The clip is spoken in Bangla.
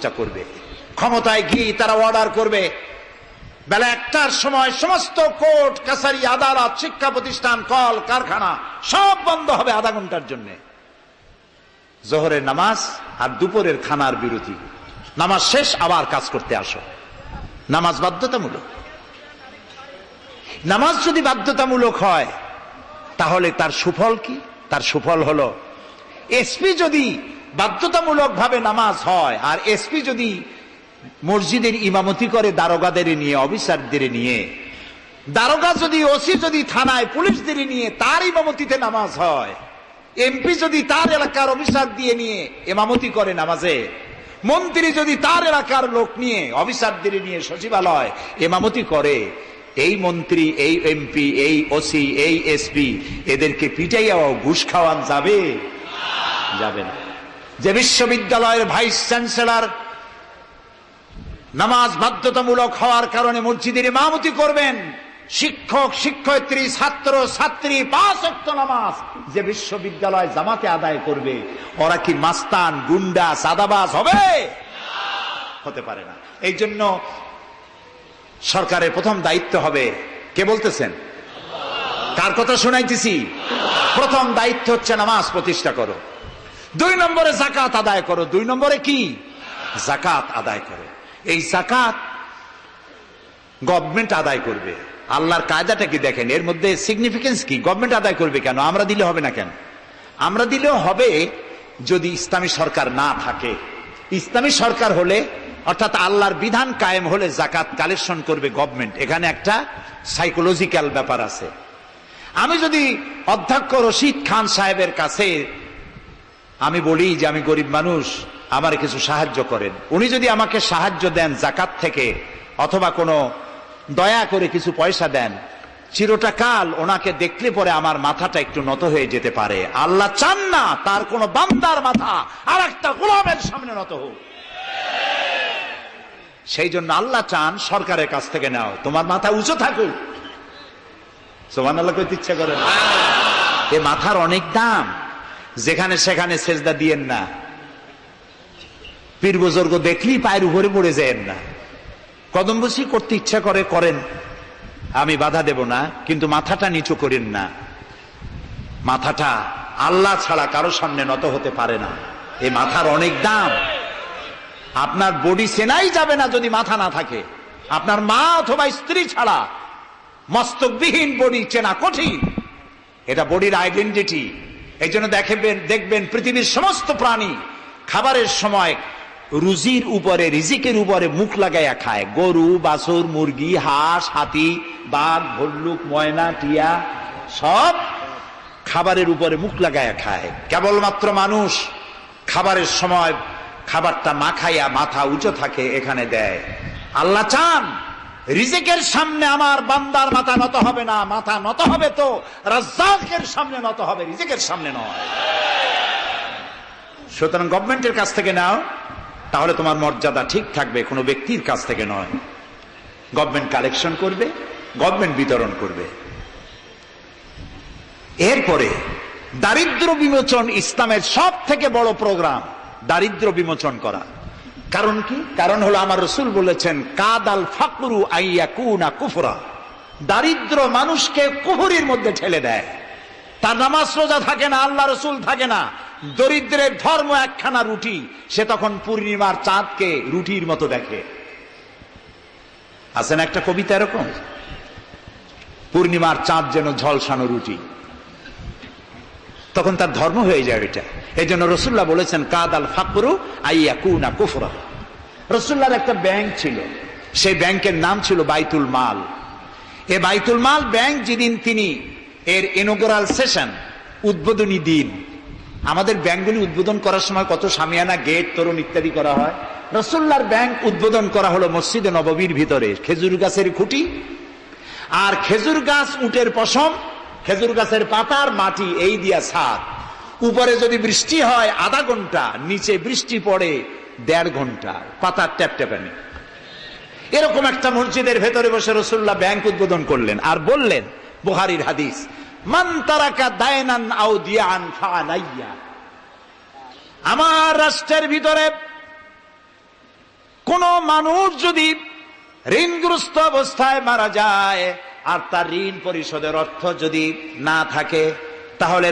চেষ্টা করবে। ক্ষমতায় গিয়ে তারা অর্ডার করবে বেলা 1টার সময় সমস্ত কোর্ট কাছারি আদালত শিক্ষা প্রতিষ্ঠান কল কারখানা সব বন্ধ হবে আধা ঘন্টার জন্য। জোহরের নামাজ আর দুপুরের খানার বিরতি, নামাজ শেষ আবার কাজ করতে আসো। নামাজ বাধ্যতামূলক। নামাজ যদি বাধ্যতামূলক হয় তাহলে তার সুফল কি? তার সুফল হলো এসপি যদি বাধ্যতামূলক ভাবে নামাজ হয় আর এসপি যদি মসজিদের ইমামতি করে দারোগাদের নিয়ে, অফিসারদের নিয়ে, দারোগা যদি ওসি যদি থানায় পুলিশদের নিয়ে তার ইমামতিতে নামাজ হয়, এমপি যদি তার এলাকার অফিসার দিয়ে নিয়ে ইমামতি করে নামাজে, মন্ত্রী যদি তার এলাকার লোক নিয়ে অফিসারদের নিয়ে সচিবালয় ইমামতি করে, এই মন্ত্রী, এই এমপি, এই ওসি, এই এসপি এদেরকে পিটাইয়াও ঘুষ খাওয়ান যাবে? যাবে না। যে বিশ্ববিদ্যালয়ের ভাইস চ্যান্সেলর নামাজ বাধ্যতামূলক হওয়ার কারণে মসজিদের ইমামতি করবেন, শিক্ষক শিক্ষয়িত্রী ছাত্র ছাত্রী 5 ওয়াক্ত নামাজ যে বিশ্ববিদ্যালয় জামাতে আদায় করবে, ওরা কি মাস্তান, গুন্ডা, সাদাবাজ হবে? হতে পারে না। এই জন্য সরকারের প্রথম দায়িত্ব হবে, কে বলতেছেন? কার কথা শোনাইতেছি? প্রথম দায়িত্ব হচ্ছে নামাজ প্রতিষ্ঠা করো। 2 নম্বরে যাকাত আদায় করো। 2 নম্বরে কি? যাকাত আদায় করো। এই যাকাত গভর্নমেন্ট আদায় করবে। আল্লাহর কায়দাটা কি দেখেন, এর মধ্যে সিগনিফিকেন্স কি? গভর্নমেন্ট আদায় করবে কেন? আমরা দিলে হবে না কেন? আমরা দিলেও হবে যদি ইসলামী সরকার না থাকে। ইসলামী সরকার হলে অর্থাৎ আল্লাহর বিধান কায়েম হলে যাকাত কালেকশন করবে গভর্নমেন্ট। এখানে একটা সাইকোলজিক্যাল ব্যাপার আছে। আমি যদি অধ্যক্ষ রশিদ খান সাহেবের কাছে আমি বলি যে আমি গরিব মানুষ, আমার কিছু সাহায্য করেন, উনি যদি আমাকে সাহায্য দেন যাকাত থেকে অথবা কোনো দয়া করে কিছু পয়সা দেন, চিরটাকাল ওনাকে দেখলে পরে আমার মাথাটা একটু নত হয়ে যেতে পারে। আল্লাহ চান না তার কোন বান্দার মাথা আর একটা গোলামের সামনে নত হোক। সেই জন্য আল্লাহ চান সরকারের কাছ থেকে নাও, তোমার মাথা উঁচু থাকুক। সুবহানাল্লাহ কইতে ইচ্ছা করে না? এ মাথার অনেক দাম। যেখানে সেখানে সেজদা দিয়েন না, পীর বুজুর্গ দেখলেই পায়ের উপরে পড়ে যায়েন না। কদম বসি করতে ইচ্ছা করে করেন, আমি বাধা দেব না, কিন্তু মাথাটা নিচু করেন না। মাথাটা আল্লাহ ছাড়া কারো সামনে নত হতে পারে না। এই মাথার অনেক দাম। আপনার বডি চেনাই যাবে না যদি মাথা না থাকে। আপনার মা অথবা স্ত্রী ছাড়া মস্তকবিহীন বডি চেনা কঠিন। এটা বডির আইডেন্টিটি। এই জন্য দেখবেন পৃথিবীর সমস্ত প্রাণী খাবারের সময় রুজির উপরে, রিজিকের উপরে মুখ লাগাইয়া খায়। গরু, বাছুর, মুরগি, হাঁস, হাতি, বাঘ, ভল্লুক, ময়না, টিয়া সব খাবারের উপরে মুখ লাগাইয়া খায়। কেবলমাত্র মানুষ খাবারের সময় খাবারটা মাখাইয়া মাথা উঁচু থাকে এখানে দেয়। আল্লাহ চান রিজিকের সামনে আমার বান্দার মাথা নত হবে না। মাথা নত হবে তো রাজ্জাকের সামনে নত হবে, রিজিকের সামনে নয়। সুতরাং গভর্নমেন্টের কাছ থেকে নাও, তাহলে তোমার মর্যাদা ঠিক থাকবে, কোনো ব্যক্তির কাছ থেকে নয়। গভর্নমেন্ট কালেকশন করবে, গভর্নমেন্ট বিতরণ করবে। এরপরে দারিদ্র বিমোচন ইসলামের সব থেকে বড় প্রোগ্রাম, দারিদ্র বিমোচন করা। কারণ কি? কারণ হলো আমার রাসূল বলেছেন, কাদাল ফাকরু আইয়াকুনা কুফরা। দারিদ্র মানুষকে কুফরির মধ্যে ঠেলে দেয়। তার নামাজ রোজা থাকে না, আল্লাহ রাসূল থাকে না। দরিদ্রের ধর্ম একখানা রুটি, সে তখন পূর্ণিমার চাঁদকে রুটির মতো দেখে। আছে না একটা কবিতা এরকম, পূর্ণিমার চাঁদ যেন ঝলসানো রুটি। তখন তার ধর্ম হয়ে যায় এটা। এই জন্য রাসূলুল্লাহ বলেছেন, কাদাল ফাকরু আইয়াকুনা কুফরা। রাসূলুল্লাহর একটা ব্যাংক ছিল, সেই ব্যাংকের নাম ছিল বাইতুল মাল। এই বাইতুল মাল ব্যাংক যেদিন তিনি এর ইনঅগ্রাল সেশন, উদ্বোধনী দিন, আমাদের ব্যাংকগুলি উদ্বোধন করার সময় কত শামিয়ানা, গেট, তোরণ ইত্যাদি করা হয়। রাসূলুল্লাহর ব্যাংক উদ্বোধন করা হলো মসজিদে নববীর ভিতরে। খেজুর গাছের খুঁটি আর খেজুর গাছ, উটের পশম, খেজুর গাছের পাতার মাটি, এই দিয়া ছাদ। উপরে যদি বৃষ্টি হয় আধা ঘন্টা, নিচে বৃষ্টি পড়ে 1.5 ঘন্টা, পাতার ট্যাপট্যাপানি। এরকম একটা মসজিদের ভেতরে বসে রাসূলুল্লাহ ব্যাংক উদ্বোধন করলেন আর বললেন, বুখারীর হাদিস, মান তারাকা দায়নান আও দিয়ান ফাআলাইয়া। আমার রাষ্ট্রের ভিতরে কোন মানুষ যদি ঋণগ্রস্ত অবস্থায় মারা যায় আর তার ঋণ পরিশোধের অর্থ যদি না থাকে, তাহলে